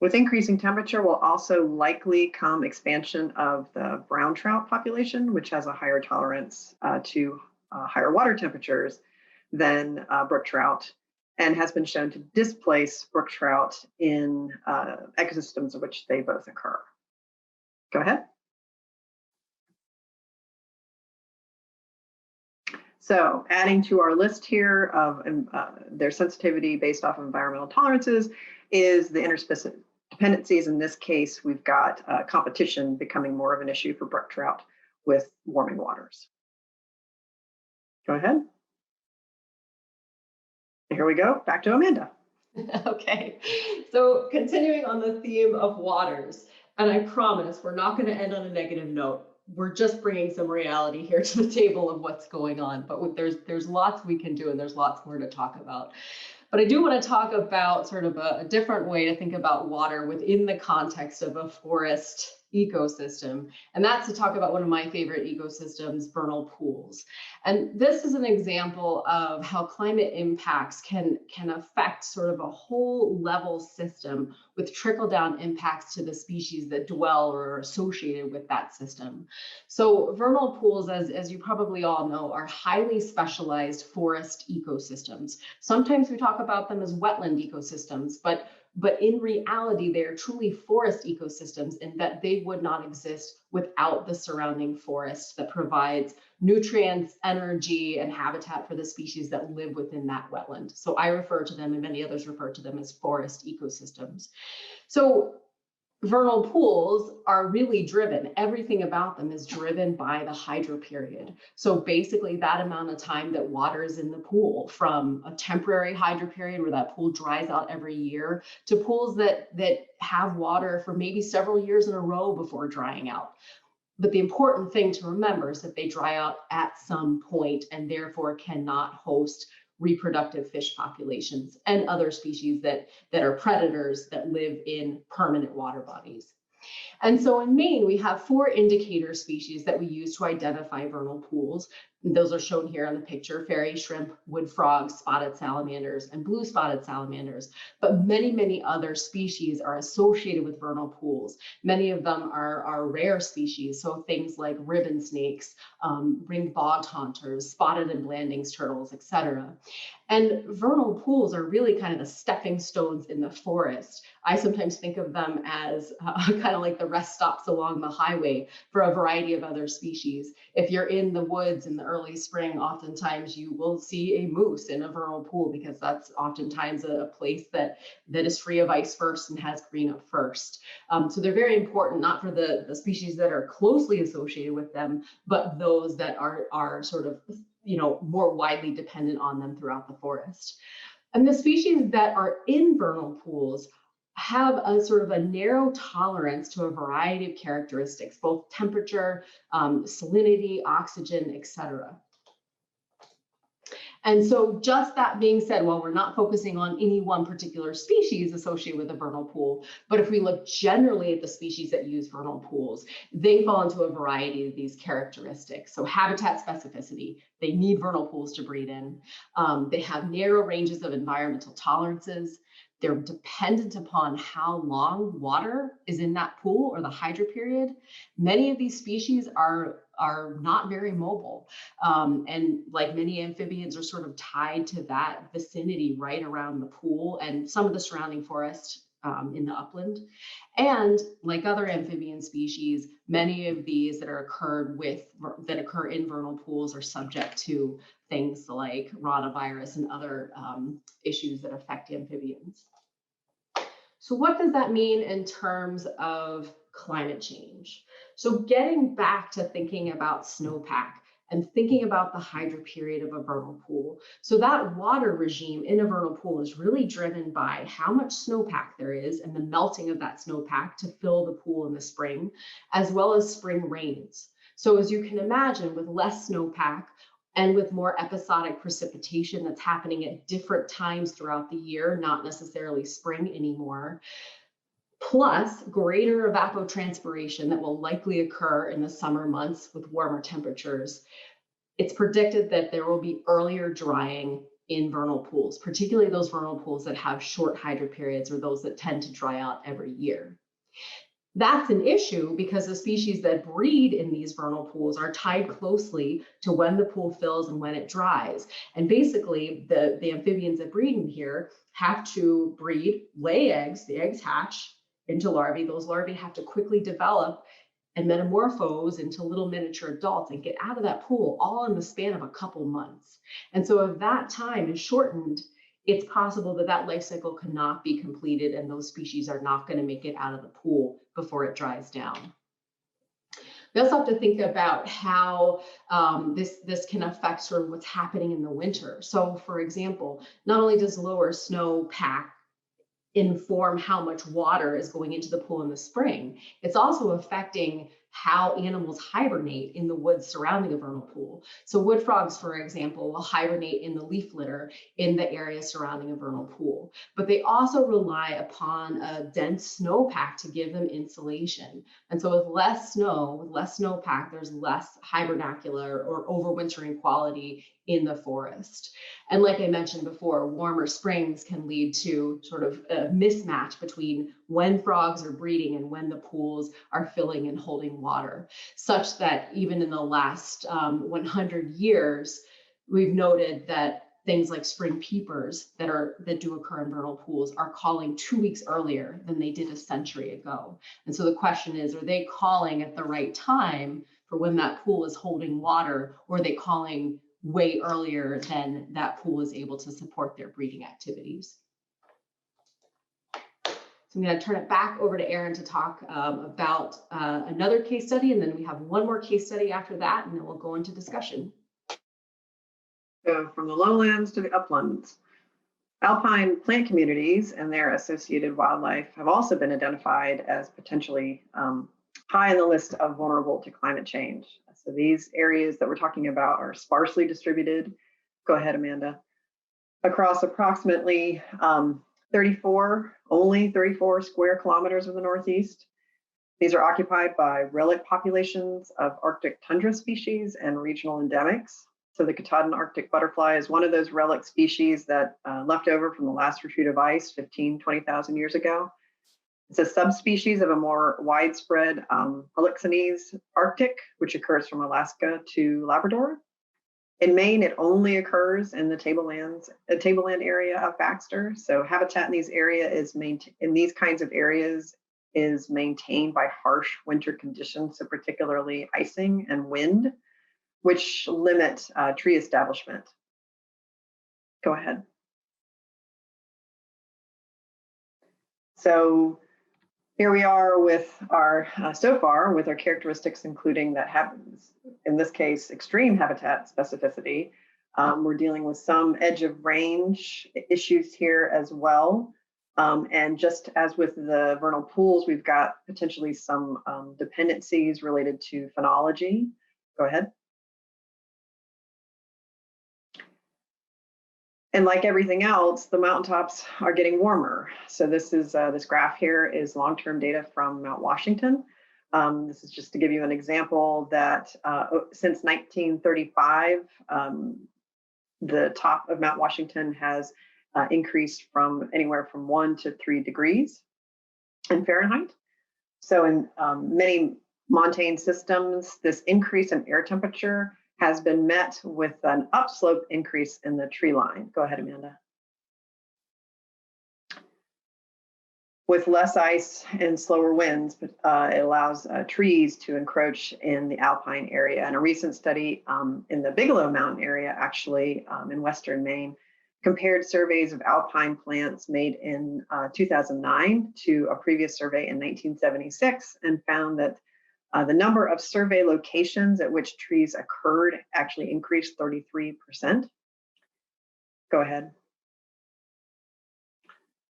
With increasing temperature will also likely come expansion of the brown trout population, which has a higher tolerance to higher water temperatures than brook trout, and has been shown to displace brook trout in ecosystems in which they both occur. Go ahead. So adding to our list here of their sensitivity based off of environmental tolerances is the interspecific dependencies. In this case, we've got competition becoming more of an issue for brook trout with warming waters. Go ahead. Here we go, back to Amanda. Okay, so continuing on the theme of waters, and I promise we're not going to end on a negative note. We're just bringing some reality here to the table of what's going on, but there's lots we can do and there's lots more to talk about. But I do want to talk about sort of a different way to think about water within the context of a forest ecosystem. And that's to talk about one of my favorite ecosystems, vernal pools. And this is an example of how climate impacts can affect sort of a whole level system with trickle-down impacts to the species that dwell or are associated with that system. So vernal pools, as you probably all know, are highly specialized forest ecosystems. Sometimes we talk about them as wetland ecosystems, but but in reality, they are truly forest ecosystems in that they would not exist without the surrounding forest that provides nutrients, energy, and habitat for the species that live within that wetland. So I refer to them, and many others refer to them, as forest ecosystems. So vernal pools are really driven. Everything about them is driven by the hydro period. So basically that amount of time that water is in the pool, from a temporary hydro period where that pool dries out every year, to pools that have water for maybe several years in a row before drying out. But the important thing to remember is that they dry out at some point and therefore cannot host reproductive fish populations and other species that are predators that live in permanent water bodies. And so in Maine, we have 4 indicator species that we use to identify vernal pools. And those are shown here on the picture: fairy shrimp, wood frogs, spotted salamanders, and blue spotted salamanders. But many, many other species are associated with vernal pools. Many of them are rare species, so things like ribbon snakes, ringed bog haunters, spotted and blandings turtles, etc. And vernal pools are really kind of the stepping stones in the forest. I sometimes think of them as kind of like the rest stops along the highway for a variety of other species. If you're in the woods in the early spring, oftentimes you will see a moose in a vernal pool, because that's oftentimes a place that is free of ice first and has green up first. So they're very important, not for the species that are closely associated with them, but those that are sort of, you know, more widely dependent on them throughout the forest. And the species that are in vernal pools have a sort of a narrow tolerance to a variety of characteristics, both temperature, salinity, oxygen, etc. And so just that being said, while we're not focusing on any one particular species associated with a vernal pool, but if we look generally at the species that use vernal pools, they fall into a variety of these characteristics. So habitat specificity, they need vernal pools to breed in. They have narrow ranges of environmental tolerances. They're dependent upon how long water is in that pool or the hydro period. Many of these species are not very mobile. And like many amphibians, are sort of tied to that vicinity right around the pool and some of the surrounding forest in the upland. And like other amphibian species, many of these that occur in vernal pools are subject to things like rotavirus and other issues that affect amphibians. So what does that mean in terms of climate change? So getting back to thinking about snowpack and thinking about the hydro period of a vernal pool. So that water regime in a vernal pool is really driven by how much snowpack there is and the melting of that snowpack to fill the pool in the spring, as well as spring rains. So as you can imagine, with less snowpack and with more episodic precipitation that's happening at different times throughout the year, not necessarily spring anymore, plus greater evapotranspiration that will likely occur in the summer months with warmer temperatures, it's predicted that there will be earlier drying in vernal pools, particularly those vernal pools that have short hydro periods or those that tend to dry out every year. That's an issue because the species that breed in these vernal pools are tied closely to when the pool fills and when it dries. And basically, the amphibians that breed in here have to breed, lay eggs, the eggs hatch into larvae. Those larvae have to quickly develop and metamorphose into little miniature adults and get out of that pool all in the span of a couple months. And so if that time is shortened, it's possible that that life cycle cannot be completed and those species are not going to make it out of the pool before it dries down. We also have to think about how this can affect sort of what's happening in the winter. So for example, not only does lower snowpack inform how much water is going into the pool in the spring, it's also affecting how animals hibernate in the woods surrounding a vernal pool. So wood frogs, for example, will hibernate in the leaf litter in the area surrounding a vernal pool, but they also rely upon a dense snowpack to give them insulation. And so with less snowpack, there's less hibernacular or overwintering quality in the forest. And like I mentioned before, warmer springs can lead to sort of a mismatch between when frogs are breeding and when the pools are filling and holding water, such that even in the last 100 years, we've noted that things like spring peepers that do occur in vernal pools are calling 2 weeks earlier than they did a century ago. And so the question is, are they calling at the right time for when that pool is holding water, or are they calling way earlier than that pool is able to support their breeding activities? So I'm going to turn it back over to Erin to talk about another case study, and then we have one more case study after that, and then we'll go into discussion. So from the lowlands to the uplands, alpine plant communities and their associated wildlife have also been identified as potentially high on the list of vulnerable to climate change. So these areas that we're talking about are sparsely distributed. Go ahead, Amanda. Across approximately 34 square kilometers of the Northeast. These are occupied by relic populations of Arctic tundra species and regional endemics. So the Katahdin Arctic butterfly is one of those relic species that left over from the last retreat of ice 20,000 years ago. It's a subspecies of a more widespread Polixenes Arctic, which occurs from Alaska to Labrador. In Maine, it only occurs in the tableland area of Baxter. So habitat in these kinds of areas is maintained by harsh winter conditions, so particularly icing and wind, which limit tree establishment. Go ahead. So here we are with our, so far with our characteristics, including that happens, in this case, extreme habitat specificity. We're dealing with some edge of range issues here as well. And just as with the vernal pools, we've got potentially some dependencies related to phenology. Go ahead. And like everything else, the mountaintops are getting warmer. So this is this graph here is long-term data from Mount Washington. This is just to give you an example that since 1935, the top of Mount Washington has increased from anywhere from 1 to 3 degrees in Fahrenheit. So in many montane systems, this increase in air temperature has been met with an upslope increase in the tree line. Go ahead, Amanda. With less ice and slower winds, it allows trees to encroach in the alpine area. And a recent study in the Bigelow Mountain area, actually in Western Maine, compared surveys of alpine plants made in 2009 to a previous survey in 1976 and found that the number of survey locations at which trees occurred actually increased 33%. Go ahead.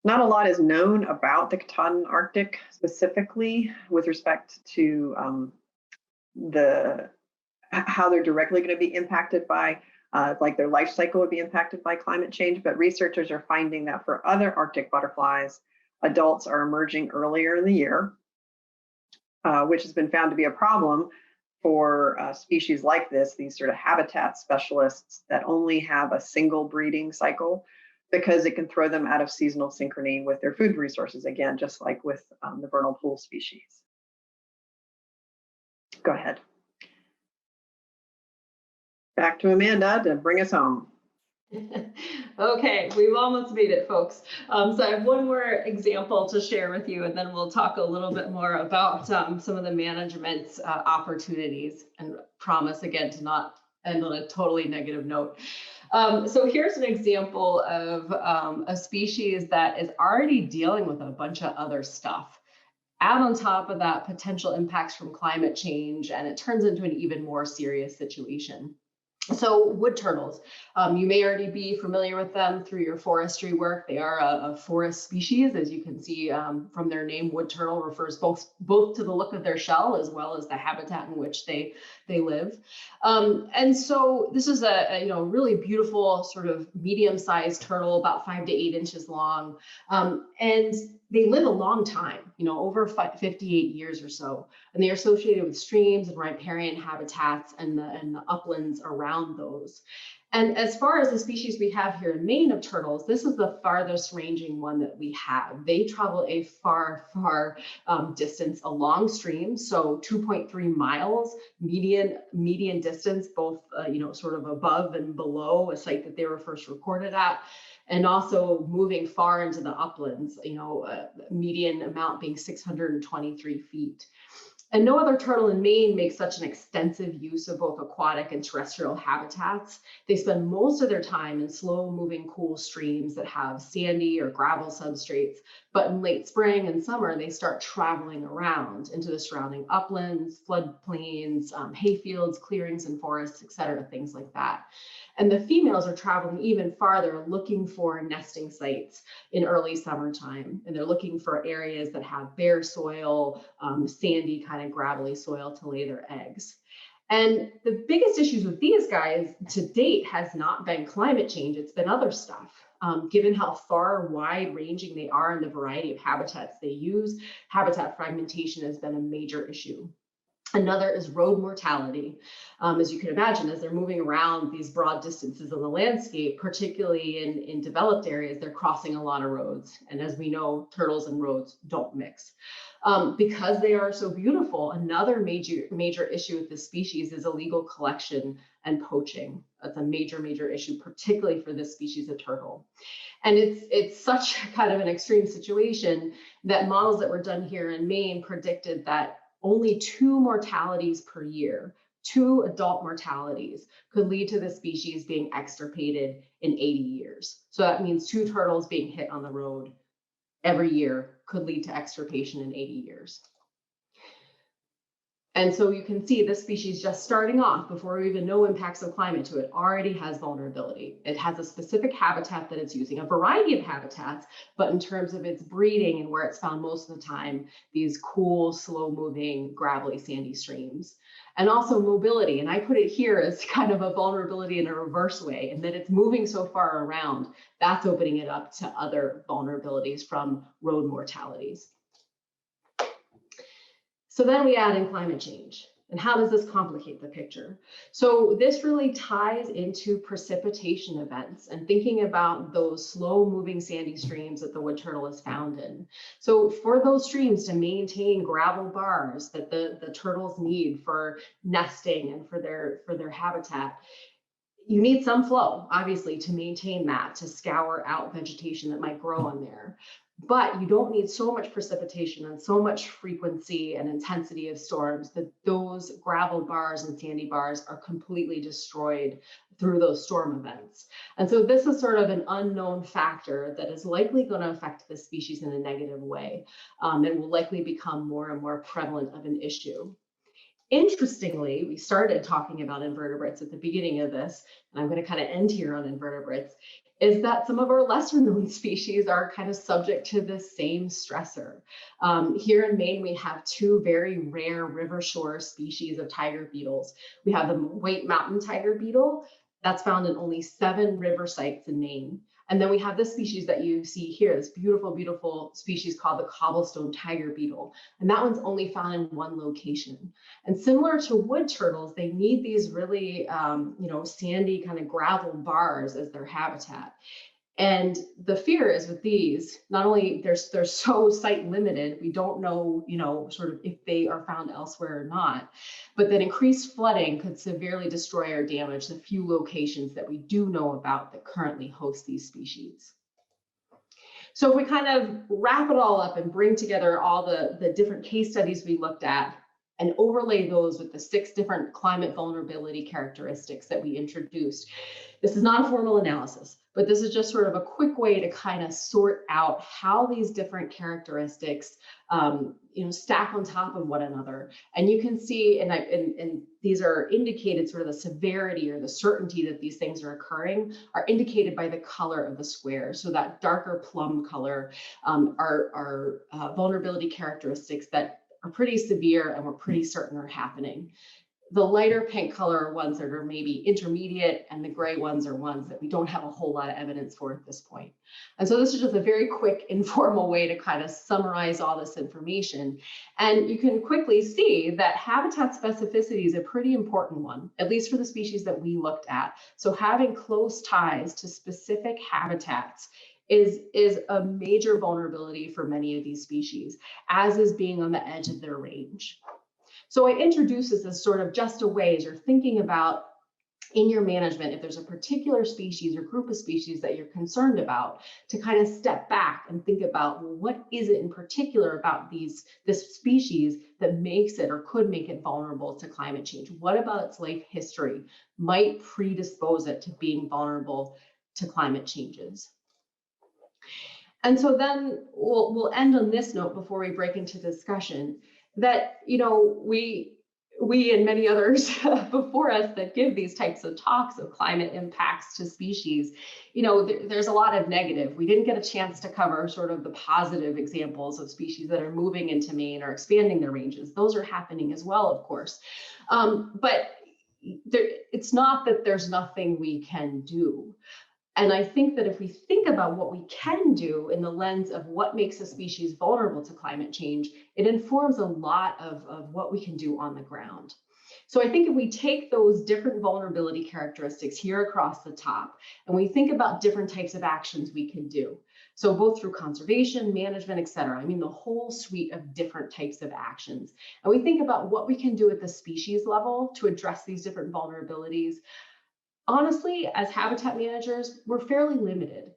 Not a lot is known about the Katahdin Arctic specifically with respect to how they're directly going to be impacted by, like their life cycle would be impacted by climate change, but researchers are finding that for other Arctic butterflies, adults are emerging earlier in the year, which has been found to be a problem for species like this, these sort of habitat specialists that only have a single breeding cycle, because it can throw them out of seasonal synchrony with their food resources, again, just like with the vernal pool species. Go ahead. Back to Amanda to bring us home. Okay, we've almost made it, folks. So I have one more example to share with you, and then we'll talk a little bit more about some of the management opportunities, and promise again to not end on a totally negative note. So here's an example of a species that is already dealing with a bunch of other stuff. Add on top of that potential impacts from climate change, and it turns into an even more serious situation. So wood turtles, you may already be familiar with them through your forestry work. They are a forest species, as you can see from their name. Wood turtle refers both to the look of their shell as well as the habitat in which they live. And so this is a really beautiful sort of medium-sized turtle, about 5 to 8 inches long. And they live a long time, over 58 years or so, and they are associated with streams and riparian habitats and the uplands around those. And as far as the species we have here in Maine of turtles, this is the farthest ranging one that we have. They travel a far distance along stream, so 2.3 miles median distance, both sort of above and below a site that they were first recorded at, and also moving far into the uplands, median amount being 623 feet. And no other turtle in Maine makes such an extensive use of both aquatic and terrestrial habitats. They spend most of their time in slow-moving, cool streams that have sandy or gravel substrates. But in late spring and summer, they start traveling around into the surrounding uplands, floodplains, hayfields, clearings and forests, et cetera, things like that. And the females are traveling even farther, looking for nesting sites in early summertime. And they're looking for areas that have bare soil, sandy, kind of gravelly soil to lay their eggs. And the biggest issues with these guys to date has not been climate change, it's been other stuff. Given how far wide ranging they are in the variety of habitats they use, habitat fragmentation has been a major issue. Another is road mortality. As you can imagine, as they're moving around these broad distances on the landscape, particularly in developed areas, they're crossing a lot of roads. And as we know, turtles and roads don't mix. Because they are so beautiful, another major issue with this species is illegal collection and poaching. That's a major issue, particularly for this species of turtle. And it's such kind of an extreme situation that models that were done here in Maine predicted that only 2 mortalities per year, 2 adult mortalities, could lead to the species being extirpated in 80 years. So that means 2 turtles being hit on the road every year could lead to extirpation in 80 years. And so you can see this species just starting off, before we even know impacts of climate to it, already has vulnerability. It has a specific habitat that it's using, a variety of habitats, but in terms of its breeding and where it's found most of the time, these cool, slow-moving, gravelly, sandy streams. And also mobility, and I put it here as kind of a vulnerability in a reverse way, in that it's moving so far around, that's opening it up to other vulnerabilities from road mortalities. So then we add in climate change. And how does this complicate the picture? So this really ties into precipitation events and thinking about those slow moving sandy streams that the wood turtle is found in. So for those streams to maintain gravel bars that the turtles need for nesting and for their habitat, you need some flow, obviously, to maintain that, to scour out vegetation that might grow in there. But you don't need so much precipitation and so much frequency and intensity of storms that those gravel bars and sandy bars are completely destroyed through those storm events. And so this is sort of an unknown factor that is likely going to affect the species in a negative way, and will likely become more and more prevalent of an issue. Interestingly, we started talking about invertebrates at the beginning of this, and I'm going to kind of end here on invertebrates, is that some of our lesser known species are kind of subject to the same stressor. Here in Maine, we have 2 very rare river shore species of tiger beetles. We have the white mountain tiger beetle that's found in only 7 river sites in Maine. And then we have this species that you see here, this beautiful, beautiful species called the cobblestone tiger beetle. And that one's only found in 1 location. And similar to wood turtles, they need these really, sandy kind of gravel bars as their habitat. And the fear is with these, not only they're so site limited, we don't know, sort of if they are found elsewhere or not, but that increased flooding could severely destroy or damage the few locations that we do know about that currently host these species. So if we kind of wrap it all up and bring together all the different case studies we looked at and overlay those with the 6 different climate vulnerability characteristics that we introduced, this is not a formal analysis, but this is just sort of a quick way to kind of sort out how these different characteristics stack on top of one another. And you can see, and these are indicated, sort of the severity or the certainty that these things are occurring are indicated by the color of the square. So that darker plum color are vulnerability characteristics that are pretty severe and we're pretty certain are happening. The lighter pink color are ones that are maybe intermediate, and the gray ones are ones that we don't have a whole lot of evidence for at this point. And so this is just a very quick, informal way to kind of summarize all this information. And you can quickly see that habitat specificity is a pretty important one, at least for the species that we looked at. So having close ties to specific habitats is a major vulnerability for many of these species, as is being on the edge of their range. So I introduce this as sort of just a way, as you're thinking about in your management, if there's a particular species or group of species that you're concerned about, to kind of step back and think about, well, what is it in particular about this species that makes it or could make it vulnerable to climate change? What about its life history might predispose it to being vulnerable to climate changes? And so then we'll end on this note before we break into discussion, that, you know, we and many others before us that give these types of talks of climate impacts to species, you know, there's a lot of negative. We didn't get a chance to cover sort of the positive examples of species that are moving into Maine or expanding their ranges. Those are happening as well, of course. But it's not that there's nothing we can do. And I think that if we think about what we can do in the lens of what makes a species vulnerable to climate change, it informs a lot of what we can do on the ground. So I think if we take those different vulnerability characteristics here across the top, and we think about different types of actions we can do, so both through conservation, management, et cetera, I mean, the whole suite of different types of actions, and we think about what we can do at the species level to address these different vulnerabilities, honestly, as habitat managers, we're fairly limited.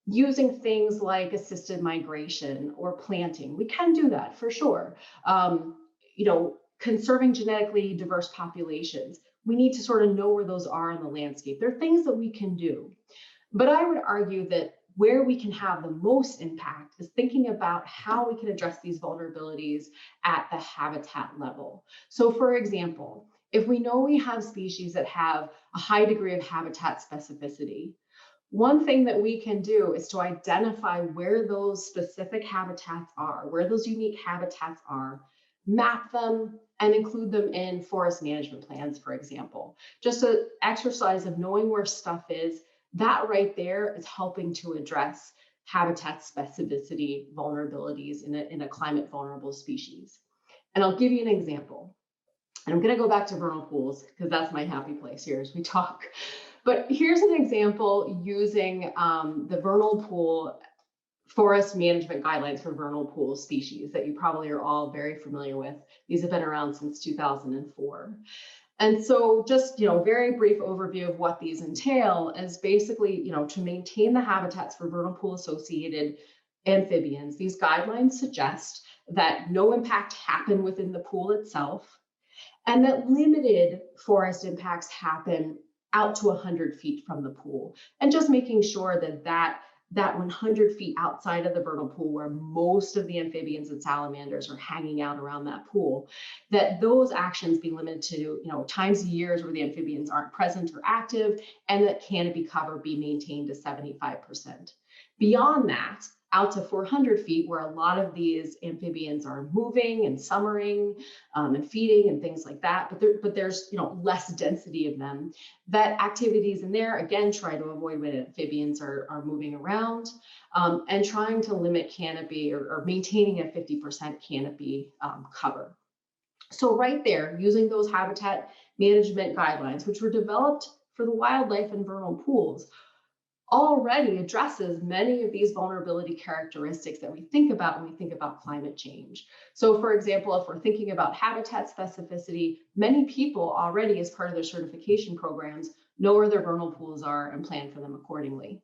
Using things like assisted migration or planting, we can do that for sure. You know, conserving genetically diverse populations, we need to sort of know where those are in the landscape. There are things that we can do. But I would argue that where we can have the most impact is thinking about how we can address these vulnerabilities at the habitat level. So for example, if we know we have species that have a high degree of habitat specificity, one thing that we can do is to identify where those specific habitats are, where those unique habitats are, map them, and include them in forest management plans, for example. Just an exercise of knowing where stuff is, that right there is helping to address habitat specificity vulnerabilities in a climate vulnerable species. And I'll give you an example. And I'm going to go back to vernal pools because that's my happy place here as we talk. But here's an example using the vernal pool forest management guidelines for vernal pool species that you probably are all very familiar with. These have been around since 2004. And so just, you know, very brief overview of what these entail is basically, you know, to maintain the habitats for vernal pool associated amphibians, these guidelines suggest that no impact happen within the pool itself, and that limited forest impacts happen out to 100 feet from the pool, and just making sure that 100 feet outside of the vernal pool, where most of the amphibians and salamanders are hanging out around that pool, that those actions be limited to, you know, times of years where the amphibians aren't present or active, and that canopy cover be maintained to 75%. Beyond that, out to 400 feet, where a lot of these amphibians are moving and summering and feeding and things like that, but there's, you know, less density of them, that activities in there, again, try to avoid when amphibians are moving around, and trying to limit canopy or maintaining a 50% canopy cover. So right there, using those habitat management guidelines, which were developed for the wildlife and vernal pools, already addresses many of these vulnerability characteristics that we think about when we think about climate change. So for example, if we're thinking about habitat specificity, many people already, as part of their certification programs, know where their vernal pools are and plan for them accordingly.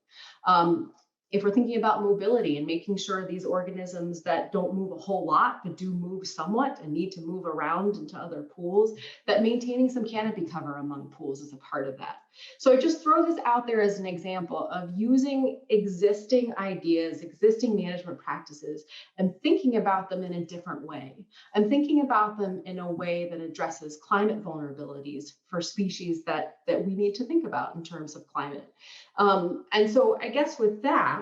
If we're thinking about mobility and making sure these organisms that don't move a whole lot, but do move somewhat and need to move around into other pools, that maintaining some canopy cover among pools is a part of that. So I just throw this out there as an example of using existing ideas, existing management practices, and thinking about them in a different way, and thinking about them in a way that addresses climate vulnerabilities for species that we need to think about in terms of climate. And so I guess with that,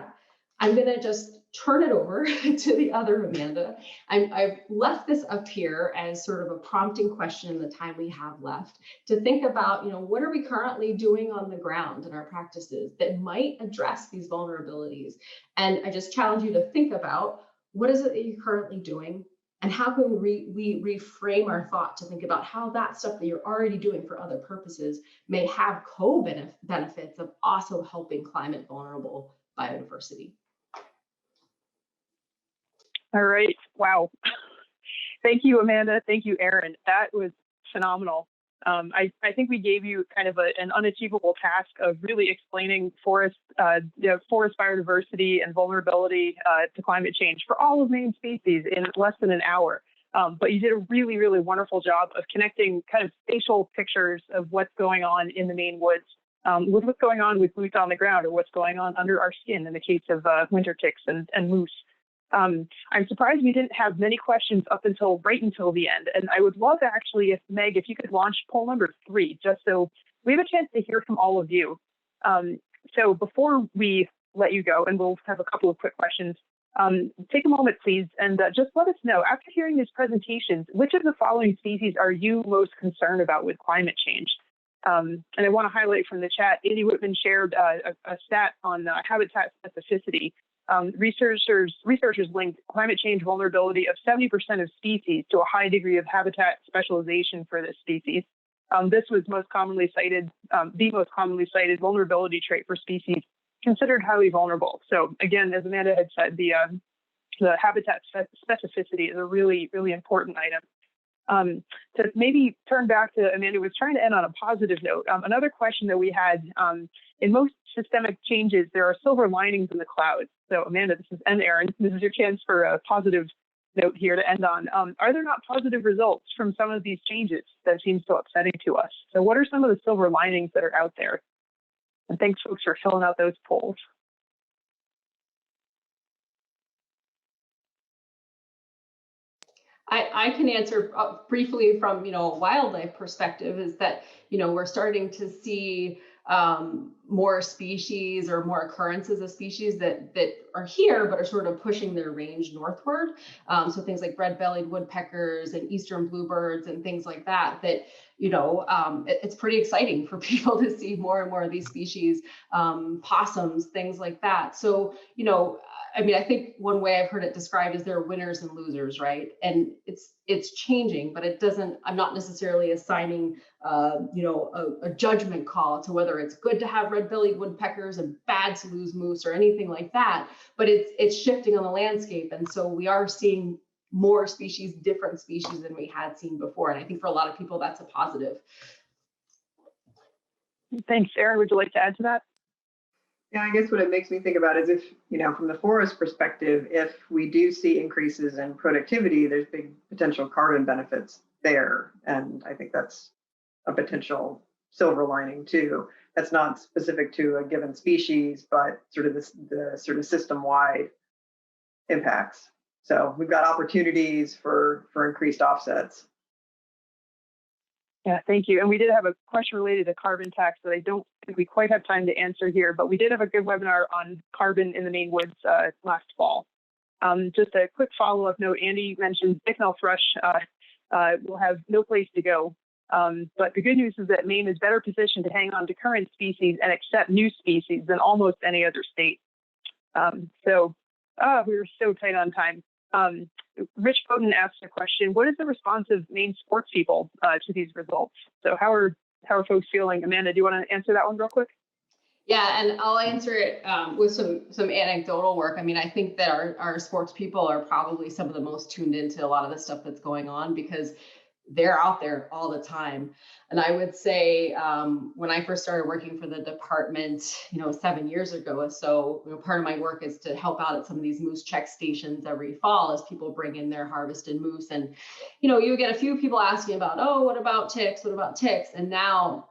I'm going to just turn it over to the other Amanda. I've left this up here as sort of a prompting question in the time we have left to think about, what are we currently doing on the ground in our practices that might address these vulnerabilities? And I just challenge you to think about, what is it that you're currently doing? And how can we reframe our thought to think about how that stuff that you're already doing for other purposes may have co-benefits of also helping climate vulnerable biodiversity? All right. Wow. Thank you, Amanda. Thank you, Erin. That was phenomenal. I think we gave you kind of an unachievable task of really explaining forest biodiversity and vulnerability to climate change for all of Maine species in less than an hour. But you did a really, really wonderful job of connecting kind of spatial pictures of what's going on in the Maine woods with what's going on with boots on the ground, or what's going on under our skin in the case of winter ticks and moose. I'm surprised we didn't have many questions right until the end. And I would love actually, if Meg, if you could launch poll number 3, just so we have a chance to hear from all of you. So before we let you go, and we'll have a couple of quick questions, take a moment, please, and just let us know, after hearing these presentations, which of the following species are you most concerned about with climate change? And I want to highlight from the chat, Andy Whitman shared a stat on habitat specificity. Researchers linked climate change vulnerability of 70% of species to a high degree of habitat specialization for this species. This was most commonly cited, the most commonly cited vulnerability trait for species considered highly vulnerable. So again, as Amanda had said, the habitat specificity is a really, really important item. To maybe turn back to Amanda was trying to end on a positive note. Another question that we had, in most systemic changes, there are silver linings in the clouds. So Amanda, and Erin, this is your chance for a positive note here to end on. Are there not positive results from some of these changes that seem so upsetting to us? So what are some of the silver linings that are out there? And thanks, folks, for filling out those polls. I can answer briefly from a wildlife perspective, is that we're starting to see more species or more occurrences of species that are here but are sort of pushing their range northward. So things like red-bellied woodpeckers and eastern bluebirds and things like that. It's pretty exciting for people to see more and more of these species, possums, things like that. So I think one way I've heard it described is there are winners and losers, right? And it's changing, but I'm not necessarily assigning, a judgment call to whether it's good to have red-bellied woodpeckers and bad to lose moose or anything like that. But it's shifting on the landscape, and so we are seeing more species, different species than we had seen before. And I think for a lot of people, that's a positive. Thanks, Erin. Would you like to add to that? Yeah, I guess what it makes me think about is if, from the forest perspective, if we do see increases in productivity, there's big potential carbon benefits there. And I think that's a potential silver lining too. That's not specific to a given species, but sort of the sort of system-wide impacts. So we've got opportunities for increased offsets. Yeah, thank you. And we did have a question related to carbon tax that I don't think we quite have time to answer here, but we did have a good webinar on carbon in the Maine woods last fall. Just a quick follow-up note, Andy mentioned bicknell thrush will have no place to go. But the good news is that Maine is better positioned to hang on to current species and accept new species than almost any other state. We were so tight on time. Rich Bowden asked a question: what is the response of Maine sports people to these results? So how are folks feeling? Amanda, do you want to answer that one real quick? Yeah, and I'll answer it with some anecdotal work. I mean, I think that our sports people are probably some of the most tuned into a lot of the stuff that's going on, because they're out there all the time. And I would say when I first started working for the department, 7 years ago or so, part of my work is to help out at some of these moose check stations every fall as people bring in their harvested moose. And, you get a few people asking about, oh, what about ticks? What about ticks? And now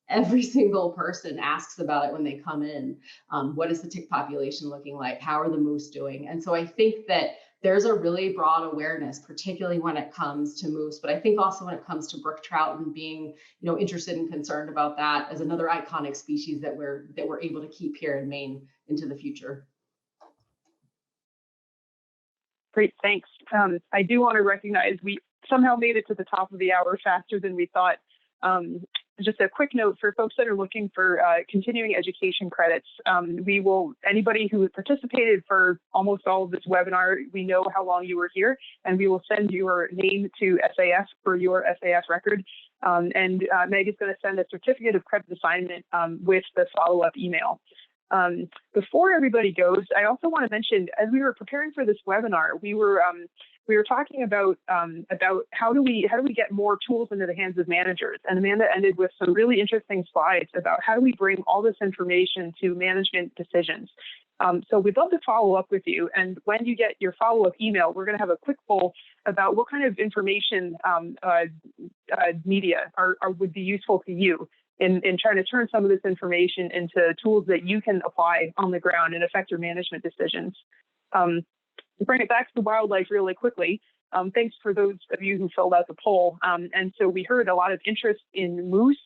every single person asks about it when they come in. What is the tick population looking like? How are the moose doing? And so I think that there's a really broad awareness, particularly when it comes to moose, but I think also when it comes to brook trout and being, interested and concerned about that as another iconic species that we're able to keep here in Maine into the future. Great, thanks. I do want to recognize we somehow made it to the top of the hour faster than we thought. Just a quick note for folks that are looking for continuing education credits. Anybody who participated for almost all of this webinar, we know how long you were here, and we will send your name to SAS for your SAS record. Meg is going to send a certificate of credit assignment with the follow-up email. Before everybody goes, I also want to mention, as we were preparing for this webinar, we were talking about how do we get more tools into the hands of managers. And Amanda ended with some really interesting slides about how do we bring all this information to management decisions. So we'd love to follow up with you. And when you get your follow-up email, we're going to have a quick poll about what kind of information media would be useful to you in trying to turn some of this information into tools that you can apply on the ground and affect your management decisions. To bring it back to the wildlife really quickly, thanks for those of you who filled out the poll. And so we heard a lot of interest in moose,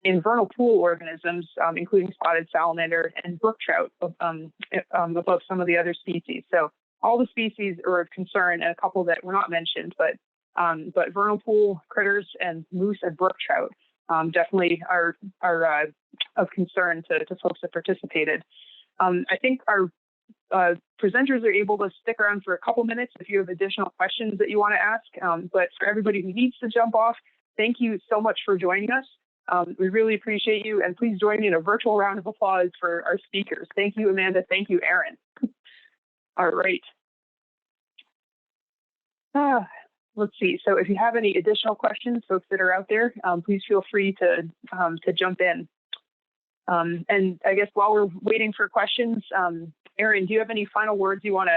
in vernal pool organisms, including spotted salamander and brook trout above some of the other species. So all the species are of concern, and a couple that were not mentioned, but vernal pool critters and moose and brook trout definitely are of concern to folks that participated. I think our presenters are able to stick around for a couple minutes if you have additional questions that you want to ask. But for everybody who needs to jump off, thank you so much for joining us. We really appreciate you, and please join me in a virtual round of applause for our speakers. Thank you, Amanda. Thank you, Erin. All right. Let's see. So if you have any additional questions, folks that are out there, please feel free to jump in. And I guess while we're waiting for questions, Erin, do you have any final words you want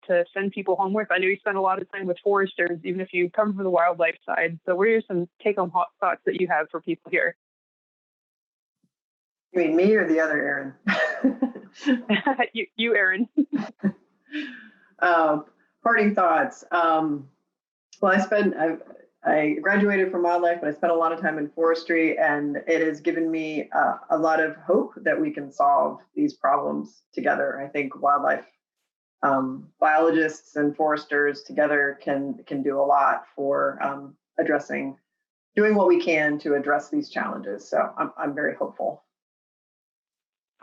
to send people home with? I know you spend a lot of time with foresters, even if you come from the wildlife side. So what are some take-home thoughts that you have for people here? You mean me or the other Erin? you, Erin. Parting thoughts. Well, I graduated from wildlife, but I spent a lot of time in forestry, and it has given me a lot of hope that we can solve these problems together. I think wildlife biologists and foresters together can do a lot for doing what we can to address these challenges. So I'm very hopeful.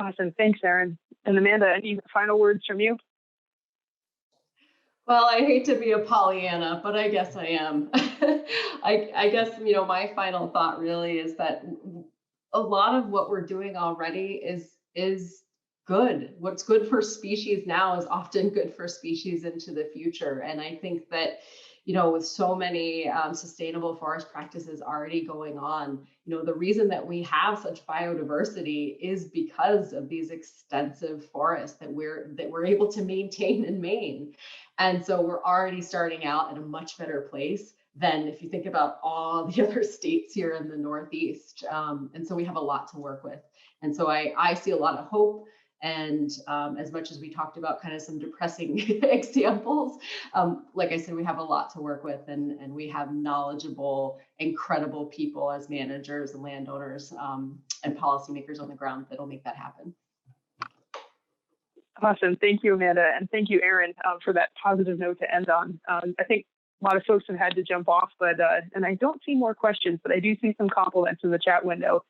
Awesome. Thanks, Erin. And Amanda, any final words from you? Well, I hate to be a Pollyanna, but I guess I am. I guess, my final thought really is that a lot of what we're doing already is good. What's good for species now is often good for species into the future. And I think that, with so many sustainable forest practices already going on, the reason that we have such biodiversity is because of these extensive forests that we're able to maintain in Maine. And so we're already starting out at a much better place than if you think about all the other states here in the Northeast. And so we have a lot to work with. And so I see a lot of hope. And as much as we talked about kind of some depressing examples, like I said, we have a lot to work with, and we have knowledgeable, incredible people as managers and landowners and policymakers on the ground that'll make that happen. Awesome. Thank you, Amanda. And thank you, Erin, for that positive note to end on. I think a lot of folks have had to jump off, and I don't see more questions, but I do see some compliments in the chat window.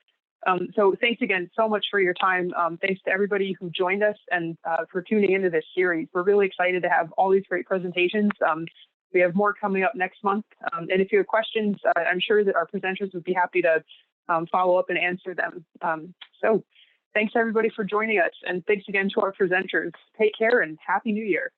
So thanks again so much for your time. Thanks to everybody who joined us and for tuning into this series. We're really excited to have all these great presentations. We have more coming up next month. And if you have questions, I'm sure that our presenters would be happy to follow up and answer them. So thanks everybody for joining us. And thanks again to our presenters. Take care and Happy New Year.